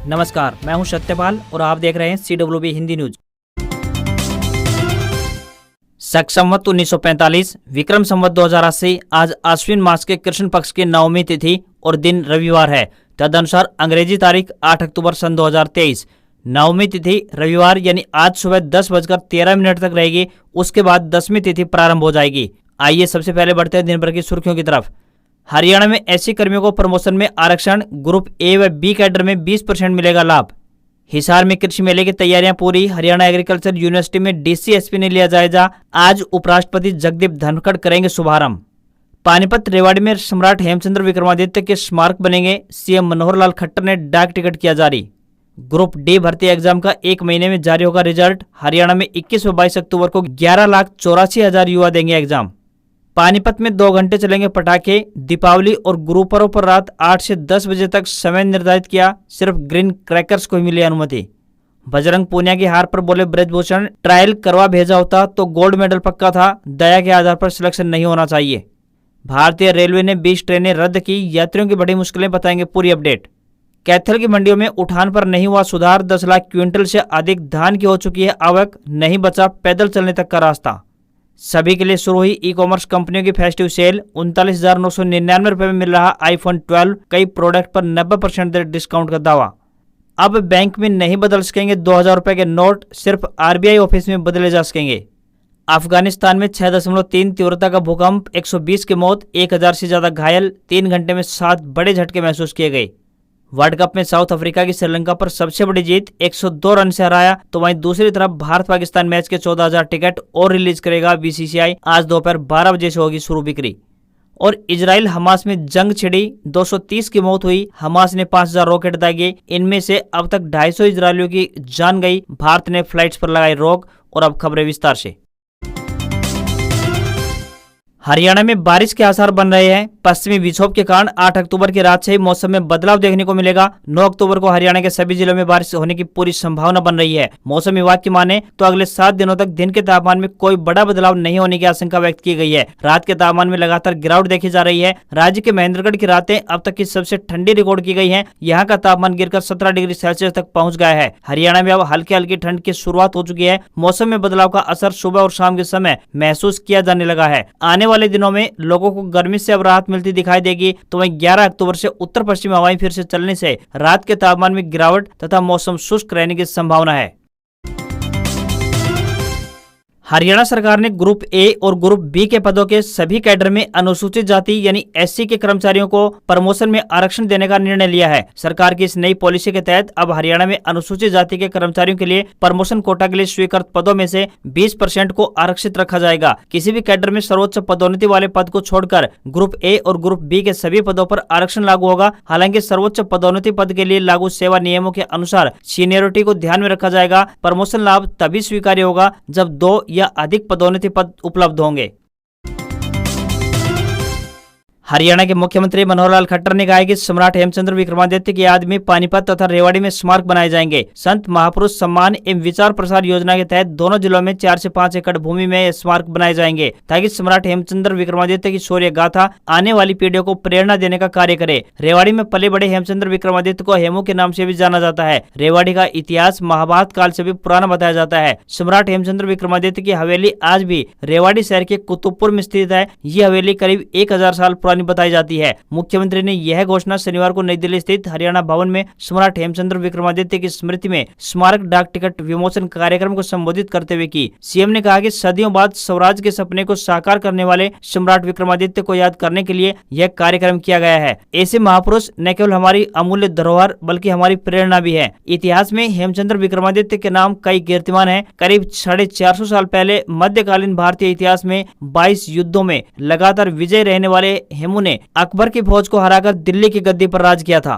नमस्कार, मैं हूं सत्यपाल और आप देख रहे हैं CWB हिंदी न्यूज। शक संवत 1945, विक्रम संवत 2080। आज आश्विन मास के कृष्ण पक्ष की नवमी तिथि और दिन रविवार है। तदनुसार अंग्रेजी तारीख 8 अक्टूबर सन 2023। नवमी तिथि रविवार यानी आज सुबह 10:13 तक रहेगी। उसके बाद 10वीं तिथि प्रारंभ हो जाएगी। आइए सबसे पहले बढ़ते हैं दिन भर की सुर्खियों की तरफ। हरियाणा में एससी कर्मियों को प्रमोशन में आरक्षण, ग्रुप ए व बी कैडर में 20% मिलेगा लाभ। हिसार में कृषि मेले की तैयारियां पूरी। हरियाणा एग्रीकल्चर यूनिवर्सिटी में डीसी-एसपी ने लिया जायजा। आज उपराष्ट्रपति जगदीप धनखड़ करेंगे शुभारंभ। पानीपत रेवाड़ी में सम्राट हेमचंद्र विक्रमादित्य के स्मारक बनेंगे। सीएम मनोहर लाल खट्टर ने डाक टिकट किया जारी। ग्रुप डी भर्ती एग्जाम का 1 महीने में जारी होगा रिजल्ट। हरियाणा में 21 व 22 अक्टूबर को 11,84,000 युवा देंगे एग्जाम। पानीपत में 2 घंटे चलेंगे पटाखे। दीपावली और गुरु पर्व पर रात 8 से 10 बजे तक समय निर्धारित किया। सिर्फ ग्रीन क्रैकर्स को ही मिली अनुमति। बजरंग पूनिया की हार पर बोले ब्रजभूषण, ट्रायल करवा भेजा होता तो गोल्ड मेडल पक्का था। दया के आधार पर सिलेक्शन नहीं होना चाहिए। भारतीय रेलवे ने 20 ट्रेनें रद्द की। यात्रियों की बड़ी मुश्किलें, बताएंगे पूरी अपडेट। कैथल की मंडियों में उठान पर नहीं हुआ सुधार। 10 लाख क्विंटल से अधिक धान की हो चुकी है आवक। नहीं बचा पैदल चलने तक का रास्ता। सभी के लिए शुरू हुई ई कॉमर्स कंपनियों की फेस्टिव सेल। 39,999 रुपए में मिल रहा आईफोन 12। कई प्रोडक्ट पर 90% डिस्काउंट का दावा। अब बैंक में नहीं बदल सकेंगे 2,000 रुपए के नोट, सिर्फ आरबीआई ऑफिस में बदले जा सकेंगे। अफगानिस्तान में 6.3 तीव्रता का भूकंप, 120 की मौत, 1,000 से ज्यादा घायल। 3 घंटे में 7 बड़े झटके महसूस किए गए। वर्ल्ड कप में साउथ अफ्रीका की श्रीलंका पर सबसे बड़ी जीत, 102 रन से हराया। तो वहीं दूसरी तरफ भारत पाकिस्तान मैच के 14,000 टिकट और रिलीज करेगा बीसीसीआई। आज दोपहर 12 बजे से होगी शुरू बिक्री। और इजराइल हमास में जंग छिड़ी, 230 की मौत हुई। हमास ने 5,000 रॉकेट दागे। इनमें से अब तक 250 इजरायलियों की जान गई। भारत ने फ्लाइट्स पर लगाई रोक। और अब खबरें विस्तार से। हरियाणा में बारिश के आसार बन रहे हैं। पश्चिमी विक्षोभ के कारण 8 अक्टूबर की रात से ही मौसम में बदलाव देखने को मिलेगा। 9 अक्टूबर को हरियाणा के सभी जिलों में बारिश होने की पूरी संभावना बन रही है। मौसम विभाग की माने तो अगले 7 दिनों तक दिन के तापमान में कोई बड़ा बदलाव नहीं होने की आशंका व्यक्त की गई है। रात के तापमान में लगातार गिरावट देखी जा रही है। राज्य के महेंद्रगढ़ की रातें अब तक की सबसे ठंडी रिकॉर्ड की गई है। यहाँ का तापमान गिरकर 17 डिग्री सेल्सियस तक पहुंच गया है। हरियाणा में अब हल्की हल्की ठंड की शुरुआत हो चुकी है। मौसम में बदलाव का असर सुबह और शाम के समय महसूस किया जाने लगा है। आने वाले दिनों में लोगों को गर्मी से अब राहत मिलती दिखाई देगी। तो वहीं 11 अक्टूबर से उत्तर पश्चिमी हवाएं फिर से चलने से रात के तापमान में गिरावट तथा मौसम शुष्क रहने की संभावना है। हरियाणा सरकार ने ग्रुप ए और ग्रुप बी के पदों के सभी कैडर में अनुसूचित जाति यानी एससी के कर्मचारियों को प्रमोशन में आरक्षण देने का निर्णय लिया है। सरकार की इस नई पॉलिसी के तहत अब हरियाणा में अनुसूचित जाति के कर्मचारियों के लिए प्रमोशन कोटा के लिए स्वीकृत पदों में से 20% को आरक्षित रखा जाएगा। किसी भी कैडर में सर्वोच्च पदोन्नति वाले पद को छोड़कर ग्रुप ए और ग्रुप बी के सभी पदों पर आरक्षण लागू होगा। हालांकि सर्वोच्च पदोन्नति पद के लिए लागू सेवा नियमों के अनुसार सीनियरिटी को ध्यान में रखा जाएगा। प्रमोशन लाभ तभी स्वीकार्य होगा जब 2 या अधिक पदोन्नति पद उपलब्ध होंगे। हरियाणा के मुख्यमंत्री मनोहर लाल खट्टर ने कहा है कि सम्राट हेमचंद्र विक्रमादित्य की याद में पानीपत तथा रेवाड़ी में स्मारक बनाए जाएंगे। संत महापुरुष सम्मान एवं विचार प्रसार योजना के तहत दोनों जिलों में 4 से 5 एकड़ भूमि में स्मारक बनाए जाएंगे ताकि सम्राट हेमचंद्र विक्रमादित्य की शौर्य गाथा आने वाली पीढ़ियों को प्रेरणा देने का कार्य करे। रेवाड़ी में पले बड़े हेमचंद्र विक्रमादित्य को हेमू के नाम से भी जाना जाता है। रेवाड़ी का इतिहास महाभारत काल से भी पुराना बताया जाता है। सम्राट हेमचंद्र विक्रमादित्य की हवेली आज भी रेवाड़ी शहर के कुतुबपुर में स्थित है। ये हवेली करीब 1000 साल पुरानी बताई जाती है। मुख्यमंत्री ने यह घोषणा शनिवार को नई दिल्ली स्थित हरियाणा भवन में सम्राट हेमचंद्र विक्रमादित्य की स्मृति में स्मारक डाक टिकट विमोचन कार्यक्रम को संबोधित करते हुए की। सीएम ने कहा कि सदियों बाद स्वराज के सपने को साकार करने वाले सम्राट विक्रमादित्य को याद करने के लिए यह कार्यक्रम किया गया है। ऐसे महापुरुष न केवल हमारी अमूल्य धरोहर बल्कि हमारी प्रेरणा भी है। इतिहास में हेमचंद्र विक्रमादित्य के नाम कई कीर्तिमान है। करीब 450 साल पहले मध्यकालीन भारतीय इतिहास में 22 युद्धों में लगातार विजय रहने वाले हेमू ने अकबर की फौज को हराकर दिल्ली की गद्दी पर राज किया था।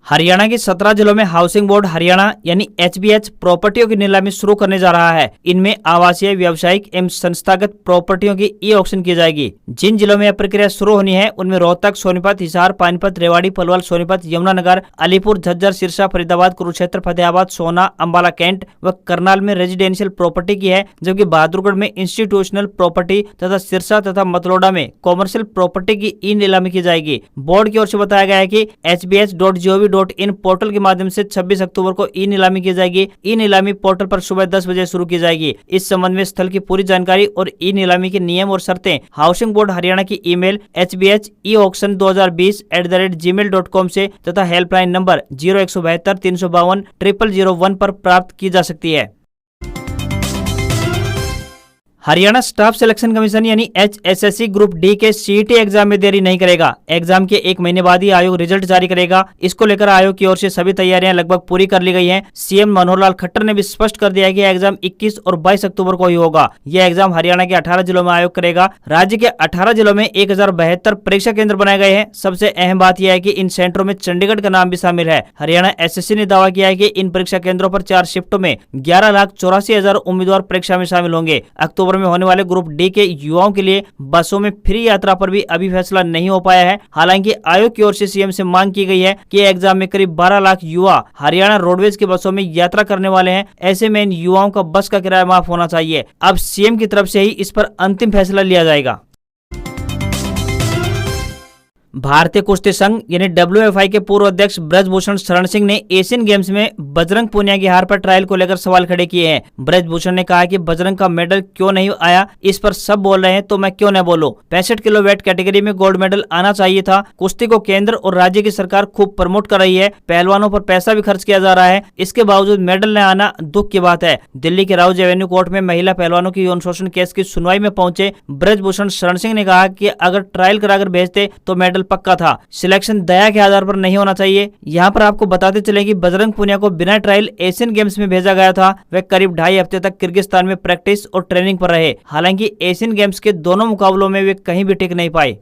हरियाणा के 17 जिलों में हाउसिंग बोर्ड हरियाणा यानी HBH प्रॉपर्टियों की नीलामी शुरू करने जा रहा है। इनमें आवासीय, व्यावसायिक एवं संस्थागत प्रॉपर्टियों की ई ऑक्शन की जाएगी। जिन जिलों में यह प्रक्रिया शुरू होनी है उनमें रोहतक, सोनीपत, हिसार, पानीपत, रेवाड़ी, पलवल, सोनीपत, यमुनानगर, अलीपुर, झज्जर, सिरसा, फरीदाबाद, कुरुक्षेत्र, फतेहाबाद, सोना, अंबाला कैंट व करनाल में रेजिडेंशियल प्रॉपर्टी की है, जबकि बहादुरगढ़ में इंस्टीट्यूशनल प्रॉपर्टी तथा सिरसा तथा मतलोडा में कॉमर्शियल प्रॉपर्टी की ई नीलामी की जाएगी। बोर्ड की ओर से बताया गया है कि hbh.gov.in पोर्टल के माध्यम से 26 अक्टूबर को ई नीलामी की जाएगी। ई नीलामी पोर्टल पर सुबह 10 बजे शुरू की जाएगी। इस संबंध में स्थल की पूरी जानकारी और ई नीलामी के नियम और शर्तें हाउसिंग बोर्ड हरियाणा की ईमेल hbheauction2020@gmail.com से तथा हेल्पलाइन नंबर 0172 352 0001 पर प्राप्त की जा सकती है। हरियाणा स्टाफ सिलेक्शन कमीशन यानी HSSC ग्रुप डी के CET एग्जाम में देरी नहीं करेगा। एग्जाम के 1 महीने बाद ही आयोग रिजल्ट जारी करेगा। इसको लेकर आयोग की ओर से सभी तैयारियां लगभग पूरी कर ली गई हैं। CM मनोहर लाल खट्टर ने भी स्पष्ट कर दिया है कि एग्जाम 21 और 22 अक्टूबर को ही होगा। यह एग्जाम हरियाणा के 18 जिलों में आयोग करेगा। राज्य के 18 जिलों में 1072 परीक्षा केंद्र बनाए गए हैं। सबसे अहम बात यह है कि इन सेंटरों में चंडीगढ़ का नाम भी शामिल है। हरियाणा SSC ने दावा किया है कि इन परीक्षा केंद्रों पर 4 शिफ्टों में 11,84,000 उम्मीदवार परीक्षा में शामिल होंगे। अक्टूबर में होने वाले ग्रुप डी के युवाओं के लिए बसों में फ्री यात्रा पर भी अभी फैसला नहीं हो पाया है। हालांकि आयोग की ओर से CM से मांग की गई है कि एग्जाम में करीब 12 लाख युवा हरियाणा रोडवेज की बसों में यात्रा करने वाले हैं। ऐसे में इन युवाओं का बस का किराया माफ होना चाहिए। अब CM की तरफ से ही इस पर अंतिम फैसला लिया जाएगा। भारतीय कुश्ती संघ यानी WFI के पूर्व अध्यक्ष ब्रजभूषण शरण सिंह ने एशियन गेम्स में बजरंग पूनिया की हार पर ट्रायल को लेकर सवाल खड़े किए हैं। ब्रजभूषण ने कहा कि बजरंग का मेडल क्यों नहीं आया, इस पर सब बोल रहे हैं तो मैं क्यों न बोलूं। 65 किलो वेट कैटेगरी में गोल्ड मेडल आना चाहिए था। कुश्ती को केंद्र और राज्य की सरकार खूब प्रमोट कर रही है। पहलवानों पर पैसा भी खर्च किया जा रहा है। इसके बावजूद मेडल न आना दुख की बात है। दिल्ली के राउज एवेन्यू कोर्ट में महिला पहलवानों की यौन शोषण केस की सुनवाई में पहुंचे ब्रजभूषण शरण सिंह ने कहा कि अगर ट्रायल कराकर भेजते तो मेडल पक्का था। सिलेक्शन दया के आधार पर नहीं होना चाहिए। यहाँ पर आपको बताते चले कि बजरंग पूनिया को बिना ट्रायल एशियन गेम्स में भेजा गया था। वे करीब 2.5 हफ्ते तक किर्गिस्तान में प्रैक्टिस और ट्रेनिंग पर रहे। हालांकि एशियन गेम्स के दोनों मुकाबलों में वे कहीं भी टिक नहीं पाए।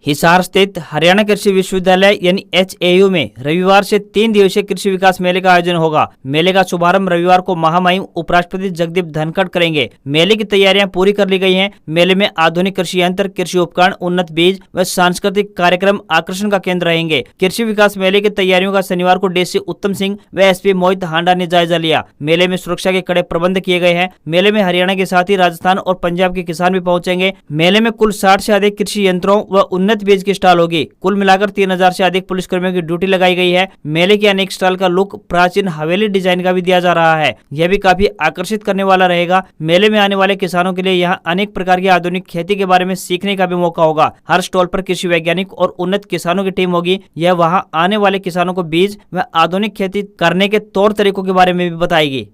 हिसार स्थित हरियाणा कृषि विश्वविद्यालय यानी HAU में रविवार से 3 दिवसीय कृषि विकास मेले का आयोजन होगा। मेले का शुभारंभ रविवार को महामहिम उपराष्ट्रपति जगदीप धनखड़ करेंगे। मेले की तैयारियां पूरी कर ली गई हैं। मेले में आधुनिक कृषि यंत्र, कृषि उपकरण, उन्नत बीज व सांस्कृतिक कार्यक्रम आकर्षण का केंद्र रहेंगे। कृषि विकास मेले की तैयारियों का शनिवार को DC उत्तम सिंह व SP मोहित हांडा ने जायजा लिया। मेले में सुरक्षा के कड़े प्रबंध किए गए हैं। मेले में हरियाणा के साथ ही राजस्थान और पंजाब के किसान भी पहुंचेंगे। मेले में कुल 60 से अधिक कृषि यंत्रों व उन्नत बीज की स्टॉल होगी। कुल मिलाकर 3000 से अधिक पुलिसकर्मियों की ड्यूटी लगाई गई है। मेले के अनेक स्टॉल का लुक प्राचीन हवेली डिजाइन का भी दिया जा रहा है। यह भी काफी आकर्षित करने वाला रहेगा। मेले में आने वाले किसानों के लिए यहाँ अनेक प्रकार की आधुनिक खेती के बारे में सीखने का भी मौका होगा। हर स्टॉल पर कृषि वैज्ञानिक और उन्नत किसानों की टीम होगी। यह वहाँ आने वाले किसानों को बीज व आधुनिक खेती करने के तौर तरीकों के बारे में भी बताएगी।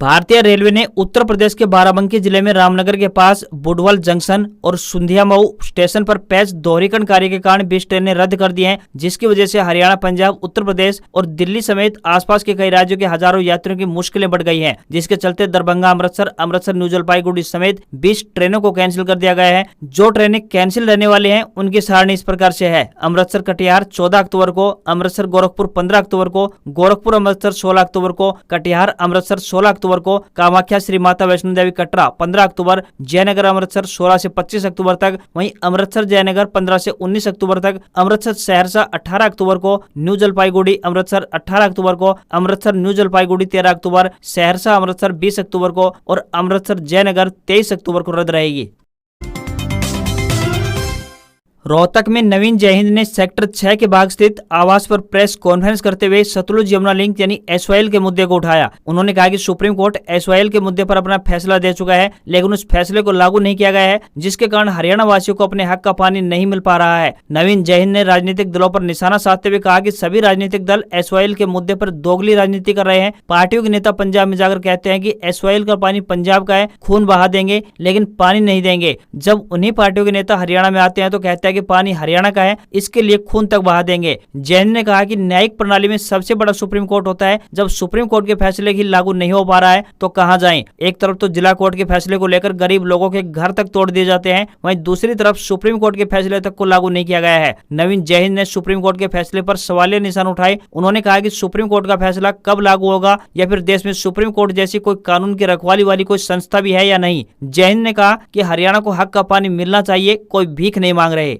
भारतीय रेलवे ने उत्तर प्रदेश के बाराबंकी जिले में रामनगर के पास बुडवल जंक्शन और सुंधियामऊ स्टेशन पर पैच दोहरीकरण कार्य के कारण 20 ट्रेनें रद्द कर दी हैं, जिसकी वजह से हरियाणा, पंजाब, उत्तर प्रदेश और दिल्ली समेत आसपास के कई राज्यों के हजारों यात्रियों की मुश्किलें बढ़ गई हैं। जिसके चलते दरभंगा, अमृतसर, न्यू जलपाईगुड़ी समेत 20 ट्रेनों को कैंसिल कर दिया गया है। जो ट्रेनें कैंसिल रहने वाली हैं उनकी सारणी इस प्रकार से है: अमृतसर कटिहार 14 अक्टूबर को, अमृतसर गोरखपुर 15 अक्टूबर को, गोरखपुर अमृतसर 16 अक्टूबर को, कटिहार अमृतसर 16 अक्टूबर को, कामाख्या श्री माता वैष्णो देवी कटरा 15 अक्टूबर, जयनगर अमृतसर 16 से 25 अक्टूबर तक, वहीं अमृतसर जयनगर 15 से 19 अक्टूबर तक, अमृतसर सहरसा 18 अक्टूबर को, न्यू जलपाईगुड़ी अमृतसर 18 अक्टूबर को, अमृतसर न्यू जलपाईगुड़ी 13 अक्टूबर, सहरसा अमृतसर 20 अक्टूबर को और अमृतसर जयनगर 23 अक्टूबर को रद्द रहेगी। रोहतक में नवीन जयहिंद ने सेक्टर 6 के भाग स्थित आवास पर प्रेस कॉन्फ्रेंस करते हुए सतलुज यमुना लिंक यानी SYL के मुद्दे को उठाया। उन्होंने कहा कि सुप्रीम कोर्ट SYL के मुद्दे पर अपना फैसला दे चुका है, लेकिन उस फैसले को लागू नहीं किया गया है, जिसके कारण हरियाणा वासियों को अपने हक का पानी नहीं मिल पा रहा है। नवीन जयहिंद ने राजनीतिक दलों पर निशाना साधते हुए कहा कि सभी राजनीतिक दल SYL के मुद्दे पर दोगली राजनीति कर रहे हैं। पार्टियों के नेता पंजाब में जाकर कहते हैं कि SYL का पानी पंजाब का है, खून बहा देंगे लेकिन पानी नहीं देंगे। जब उन्हीं पार्टियों के नेता हरियाणा में आते हैं तो कहते हैं कि पानी हरियाणा का है, इसके लिए खून तक बहा देंगे। जैन ने कहा कि न्यायिक प्रणाली में सबसे बड़ा सुप्रीम कोर्ट होता है। जब सुप्रीम कोर्ट के फैसले ही लागू नहीं हो पा रहा है तो कहां जाएं? एक तरफ तो जिला कोर्ट के फैसले को लेकर गरीब लोगों के घर तक तोड़ दिए जाते हैं, वहीं दूसरी तरफ सुप्रीम कोर्ट के फैसले तक को लागू नहीं किया गया है। नवीन जैन ने सुप्रीम कोर्ट के फैसले पर सवालिया निशान उठाए। उन्होंने कहा कि सुप्रीम कोर्ट का फैसला कब लागू होगा या फिर देश में सुप्रीम कोर्ट जैसी कोई कानून की रखवाली वाली कोई संस्था भी है या नहीं। जैन ने कहा कि हरियाणा को हक का पानी मिलना चाहिए, कोई भीख नहीं मांग रहे।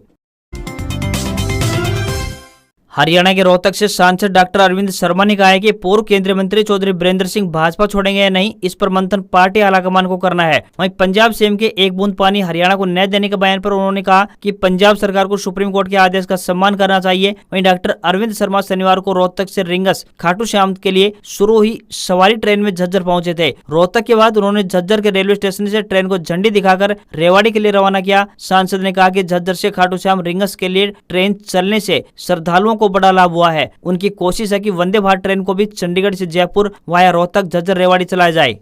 हरियाणा के रोहतक से सांसद डॉक्टर अरविंद शर्मा ने कहा है कि पूर्व केंद्रीय मंत्री चौधरी बीरेंद्र सिंह भाजपा छोड़ेंगे या नहीं, इस पर मंथन पार्टी आलाकमान को करना है। वहीं पंजाब सीएम के एक बूंद पानी हरियाणा को न देने के बयान पर उन्होंने कहा कि पंजाब सरकार को सुप्रीम कोर्ट के आदेश का सम्मान करना चाहिए। वहीं डॉक्टर अरविंद शर्मा शनिवार को रोहतक से रिंगस खाटू श्याम के लिए शुरू हुई सवारी ट्रेन में झज्जर पहुंचे थे। रोहतक के बाद उन्होंने झज्जर के रेलवे स्टेशन से ट्रेन को झंडी दिखाकर रेवाड़ी के लिए रवाना किया। सांसद ने कहा कि झज्जर से खाटू श्याम रिंगस के लिए ट्रेन चलने से श्रद्धालुओं को बड़ा लाभ हुआ है। उनकी कोशिश है कि वंदे भारत ट्रेन को भी चंडीगढ़ से जयपुर वाया रोहतक झज्जर रेवाड़ी चलाया जाए।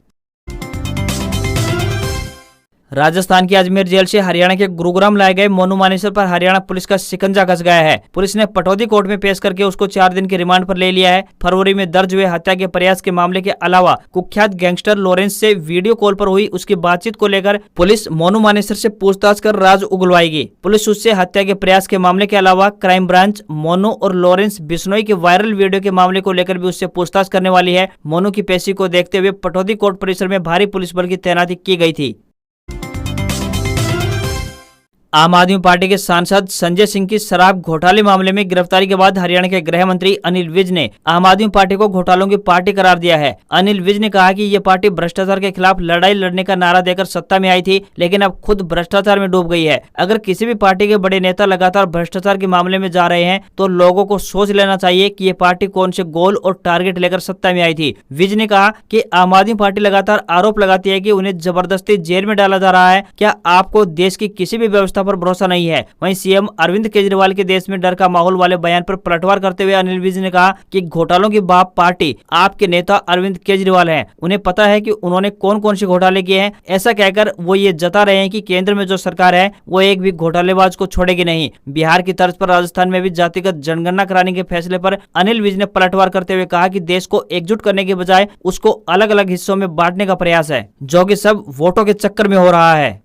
राजस्थान की अजमेर जेल से हरियाणा के गुरुग्राम लाए गए मोनू मानेसर पर हरियाणा पुलिस का शिकंजा कस गया है। पुलिस ने पटौदी कोर्ट में पेश करके उसको 4 दिन के रिमांड पर ले लिया है। फरवरी में दर्ज हुए हत्या के प्रयास के मामले के अलावा कुख्यात गैंगस्टर लॉरेंस से वीडियो कॉल पर हुई उसकी बातचीत को लेकर पुलिस मोनू मानेसर से पूछताछ कर राज उगलवाएगी। पुलिस उससे हत्या के प्रयास के मामले के अलावा क्राइम ब्रांच मोनू और लॉरेंस बिश्नोई के वायरल वीडियो के मामले को लेकर भी उससे पूछताछ करने वाली है। मोनू की पेशी को देखते हुए पटौदी कोर्ट परिसर में भारी पुलिस बल की तैनाती की गई थी। आम आदमी पार्टी के सांसद संजय सिंह की शराब घोटाले मामले में गिरफ्तारी के बाद हरियाणा के गृह मंत्री अनिल विज ने आम आदमी पार्टी को घोटालों की पार्टी करार दिया है। अनिल विज ने कहा कि ये पार्टी भ्रष्टाचार के खिलाफ लड़ाई लड़ने का नारा देकर सत्ता में आई थी, लेकिन अब खुद भ्रष्टाचार में डूब गई है। अगर किसी भी पार्टी के बड़े नेता लगातार भ्रष्टाचार के मामले में जा रहे हैं तो लोगों को सोच लेना चाहिए कि ये पार्टी कौन से गोल और टारगेट लेकर सत्ता में आई थी। विज ने कहा कि आम आदमी पार्टी लगातार आरोप लगाती है कि उन्हें जबरदस्ती जेल में डाला जा रहा है। क्या आपको देश की किसी भी व्यवस्था पर भरोसा नहीं है? वहीं सीएम अरविंद केजरीवाल के देश में डर का माहौल वाले बयान पर पलटवार करते हुए अनिल विज ने कहा कि घोटालों की बाप पार्टी आपके नेता अरविंद केजरीवाल हैं। उन्हें पता है कि उन्होंने कौन कौन से घोटाले किए हैं। ऐसा कहकर वो ये जता रहे हैं कि केंद्र में जो सरकार है वो एक भी घोटालेबाज को छोड़ेगी नहीं। बिहार की तर्ज पर राजस्थान में भी जातिगत जनगणना कराने के फैसले पर अनिल विज ने पलटवार करते हुए कहा कि देश को एकजुट करने के बजाय उसको अलग अलग हिस्सों में बांटने का प्रयास है, जो कि सब वोटों के चक्कर में हो रहा है।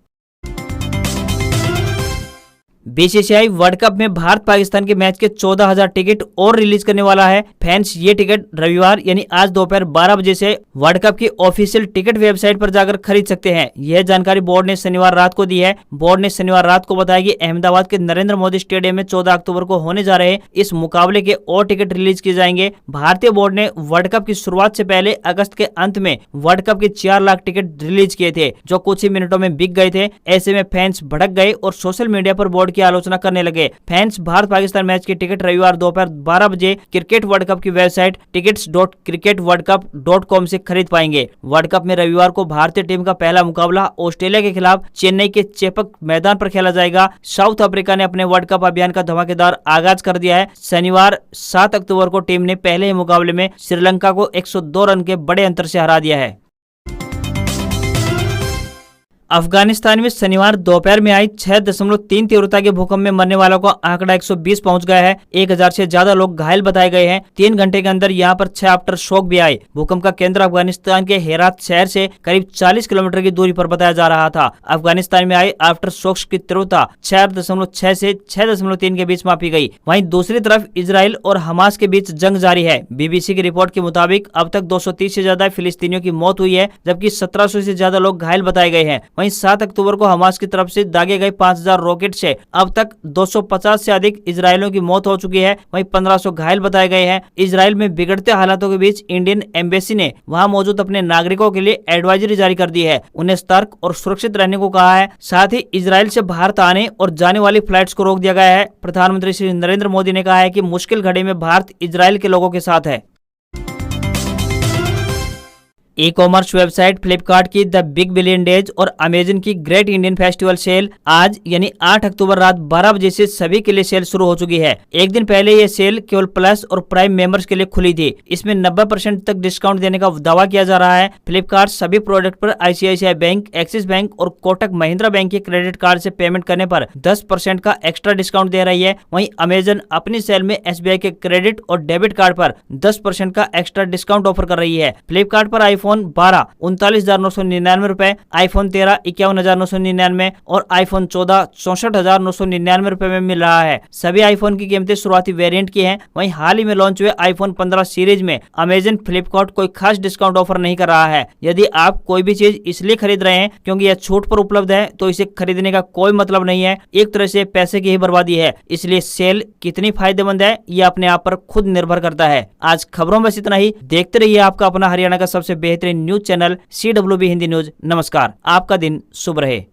बीसीसीआई वर्ल्ड कप में भारत पाकिस्तान के मैच के 14,000 टिकट और रिलीज करने वाला है। फैंस ये टिकट रविवार यानी आज दोपहर 12 बजे से वर्ल्ड कप की ऑफिशियल टिकट वेबसाइट पर जाकर खरीद सकते हैं। यह जानकारी बोर्ड ने शनिवार रात को दी है। बोर्ड ने शनिवार रात को बताया कि अहमदाबाद के नरेंद्र मोदी स्टेडियम में 14 अक्टूबर को होने जा रहे इस मुकाबले के और टिकट रिलीज किए जाएंगे। भारतीय बोर्ड ने वर्ल्ड कप की शुरुआत से पहले अगस्त के अंत में वर्ल्ड कप के 4 लाख टिकट रिलीज किए थे, जो कुछ ही मिनटों में बिक गए थे। ऐसे में फैंस भड़क गए और सोशल मीडिया पर बोर्ड की आलोचना करने लगे। फैंस भारत पाकिस्तान मैच की टिकट रविवार दोपहर 12 बजे क्रिकेट वर्ल्ड कप की वेबसाइट tickets.cricketworldcup.com से खरीद पाएंगे। वर्ल्ड कप में रविवार को भारतीय टीम का पहला मुकाबला ऑस्ट्रेलिया के खिलाफ चेन्नई के चेपक मैदान पर खेला जाएगा। साउथ अफ्रीका ने अपने वर्ल्ड कप अभियान का धमाकेदार आगाज कर दिया है। शनिवार 7 अक्टूबर को टीम ने पहले ही मुकाबले में श्रीलंका को 102 रन के बड़े अंतर से हरा दिया है। अफगानिस्तान में शनिवार दोपहर में आई 6.3 तीव्रता के भूकंप में मरने वालों का आंकड़ा 120 पहुंच गया है। 1000 से ज्यादा लोग घायल बताए गए हैं। 3 घंटे के अंदर यहां पर 6 आफ्टर शॉक भी आए। भूकंप का केंद्र अफगानिस्तान के हेरात शहर से करीब 40 किलोमीटर की दूरी पर बताया जा रहा था। अफगानिस्तान में आए आफ्टर शॉक्स की तीव्रता 4.6 से 6.3 के बीच मापी गई। वहीं दूसरी तरफ इजराइल और हमास के बीच जंग जारी है। बीबीसी की रिपोर्ट के मुताबिक अब तक 230 से ज्यादा फिलिस्तीनियों की मौत हुई है, जबकि 1700 से ज्यादा लोग घायल बताए गए हैं। वहीं 7 अक्टूबर को हमास की तरफ से दागे गए 5000 रॉकेट से अब तक 250 से अधिक इजरायलियों की मौत हो चुकी है। वहीं 1500 घायल बताए गए हैं। इजराइल में बिगड़ते हालातों के बीच इंडियन एम्बेसी ने वहां मौजूद अपने नागरिकों के लिए एडवाइजरी जारी कर दी है। उन्हें सतर्क और सुरक्षित रहने को कहा है। साथ ही इजराइल से भारत आने और जाने वाली फ्लाइट्स को रोक दिया गया है। प्रधानमंत्री श्री नरेंद्र मोदी ने कहा है कि मुश्किल घड़ी में भारत इजराइल के लोगों के साथ है। ई कॉमर्स वेबसाइट फ्लिपकार्ट की द बिग बिलियन डेज और अमेजन की ग्रेट इंडियन फेस्टिवल सेल आज यानी 8 अक्टूबर रात 12 बजे से सभी के लिए सेल शुरू हो चुकी है। एक दिन पहले ये सेल केवल प्लस और प्राइम मेंबर्स के लिए खुली थी। इसमें 90% तक डिस्काउंट देने का दावा किया जा रहा है। फ्लिपकार्ट सभी प्रोडक्ट पर आईसीआईसीआई बैंक, एक्सिस बैंक और कोटक महिंद्रा बैंक के क्रेडिट कार्ड से पेमेंट करने पर 10% का एक्स्ट्रा डिस्काउंट दे रही है। वहीं अमेजन अपनी सेल में एसबीआई के क्रेडिट और डेबिट कार्ड पर 10% का एक्स्ट्रा डिस्काउंट ऑफर कर रही है। फ्लिपकार्ट पर आईफोन 12 39,999 रुपए, आईफोन 13 51,999 और आईफोन 14 64,999 रुपए में मिल रहा है। सभी आईफोन की कीमतें शुरुआती वेरिएंट की हैं। वहीं हाल ही में लॉन्च हुए आईफोन 15 सीरीज में अमेजन फ्लिपकार्ट कोई खास डिस्काउंट ऑफर नहीं कर रहा है। यदि आप कोई भी चीज इसलिए खरीद रहे हैं क्योंकि यह छूट पर उपलब्ध है तो इसे खरीदने का कोई मतलब नहीं है। एक तरह से पैसे की ही बर्बादी है। इसलिए सेल कितनी फायदेमंद है यह अपने आप पर खुद निर्भर करता है। आज खबरों में इतना ही। देखते रहिए आपका अपना हरियाणा का सबसे बेहतरीन news channel CWB Hindi news. नमस्कार, आपका दिन शुभ रहे।